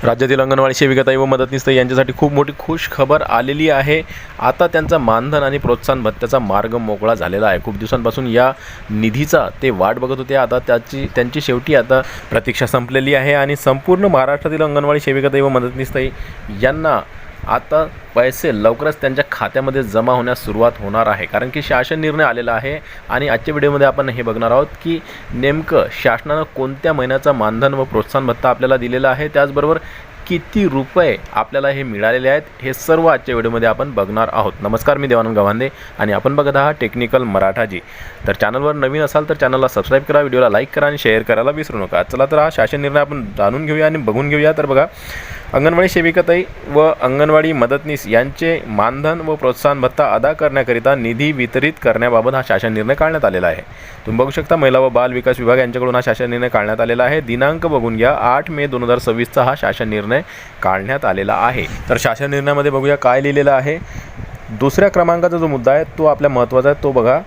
राज्यातील अंगणवाडी सेविकाताई व मदतनीस यांच्यासाठी खूप मोठी खुश खबर आलेली आहे। आता त्यांचा मानधन आणि प्रोत्साहन भत्त्याचा मार्ग मोकळा झालेला आहे। खूप दिवसांपासून या निधीचा ते वाट बघत होते। आता त्यांची शेवटी आता प्रतीक्षा संपलेली आहे आणि संपूर्ण महाराष्ट्रातील अंगणवाडी सेविकाताई व मदतनीस यांना आता पैसे लवकरच त्यांच्या खात्यामध्ये जमा होण्यास सुरुवात होणार आहे। कारण की शासन निर्णय आलेला आहे आणि आजच्या व्हिडिओमध्ये आपण हे बघणार आहोत की नेमकं शासनानं कोणत्या महिन्याचा मानधन व प्रोत्साहन भत्ता आपल्याला दिलेला आहे, त्याचबरोबर किती रुपये आपल्याला हे मिळालेले आहेत, हे सर्व आजच्या व्हिडिओमध्ये आपण बघणार आहोत। नमस्कार, मी देवानंद गव्हांदे आणि आपण बघत आहात टेक्निकल मराठाजी। तर चॅनलवर नवीन असाल तर चॅनलला सबस्क्राईब करा, व्हिडिओला लाईक करा आणि शेअर करायला विसरू नका। चला तर हा शासन निर्णय आपण जाणून घेऊया आणि बघून घेऊया। तर बघा, अंगणवाडी सेविकाताई व अंगणवाडी मदतनीस यांचे मानधन व प्रोत्साहन भत्ता अदा करण्याकरिता निधी वितरित करण्याबाबत हा शासन निर्णय काढण्यात आलेला आहे। तुम्ही बघू शकता, महिला व बाल विकास विभाग यांच्याकडून हा शासन निर्णय काढण्यात आलेला आहे। दिनांक बघून घ्या, 8 मे 2026 चा हा शासन निर्णय काढण्यात आलेला आहे। तर शासन निर्णयामध्ये बघूया काय लिहिलेलं आहे। दुसऱ्या क्रमांकाचा जो मुद्दा आहे तो आपल्या महत्त्वाचा आहे, तो बघा।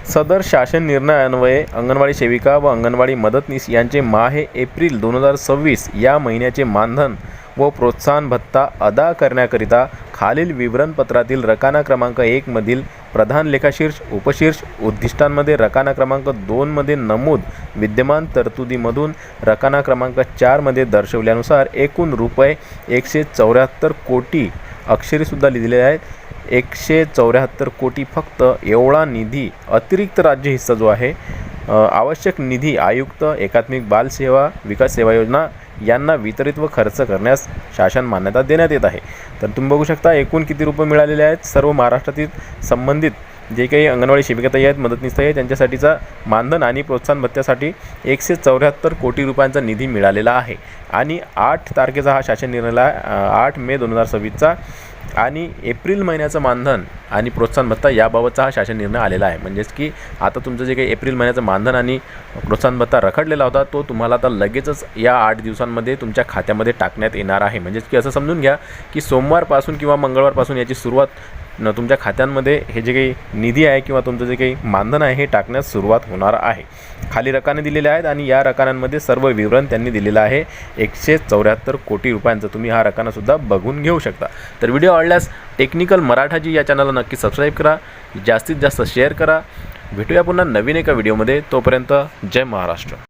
सदर शासन निर्णयान्वये अंगणवाडी सेविका व अंगणवाडी मदतनीस यांचे माहे एप्रिल 2026 या महिन्याचे मानधन व प्रोत्साहन भत्ता अदा करण्याकरिता खालील विवरणपत्रातील रकाना क्रमांक 1 मधील प्रधान लेखाशीर्ष उपशीर्ष उद्दिष्टांमध्ये रकाना क्रमांक 2 मध्ये नमूद विद्यमान तरतुदीमधून रकाना क्रमांक 4 मध्ये दर्शवल्यानुसार एकूण रुपये 174 कोटी अक्षरीसुद्धा लिहिलेले आहेत, 174 कोटी फक्त एवढा निधी अतिरिक्त राज्य हिस्सा जो आहे आवश्यक निधी आयुक्त एकात्मिक बाल सेवा विकास सेवा योजना यांना वितरित व खर्च करण्यास शासन मान्यता देण्यात येत आहे। तर तुम्ही बघू शकता एकूण किती रुपये मिळालेले आहेत। सर्व महाराष्ट्रातील संबंधित जे काही अंगणवाडी सेविकाताई आहेत, मदतनीस आहेत, त्यांच्यासाठीचा मानधन आणि प्रोत्साहन भत्त्यासाठी 174 कोटी रुपयांचा निधी मिळालेला आहे आणि 8 तारखेचा हा शासन निर्णय 8 मे 2026 आणि एप्रिल महिन्याचं मानधन आणि प्रोत्साहन भत्ता याबाबतचा हा शासन निर्णय आलेला आहे। म्हणजेच की आता तुमचं जे काही एप्रिल महिन्याचं मानधन आणि प्रोत्साहन भत्ता रखडलेला होता तो तुम्हाला आता लगेचच या 8 दिवसांमध्ये तुमच्या खात्यामध्ये टाकण्यात येणार आहे। म्हणजेच की असं समजून घ्या की सोमवारपासून किंवा मंगळवारपासून याची सुरुवात तुमच्या खात्यांमध्ये हे जे काही निधी आहे किंवा तुमचं जे काही मानधन आहे हे टाकण्यास सुरुवात होणार आहे। खाली रकाने दिलेले आहेत आणि या रकान्यांमध्ये सर्व विवरण त्यांनी दिलेलं आहे 174 कोटी रुपयांचं। तुम्ही हा रकानासुद्धा बघून घेऊ शकता। तर व्हिडिओ आवडल्यास टेक्निकल मराठाजी या चॅनलला नक्की सबस्क्राईब करा, जास्तीत जास्त शेअर करा। भेटूया पुन्हा नवीन एका व्हिडिओमध्ये, तोपर्यंत जय महाराष्ट्र।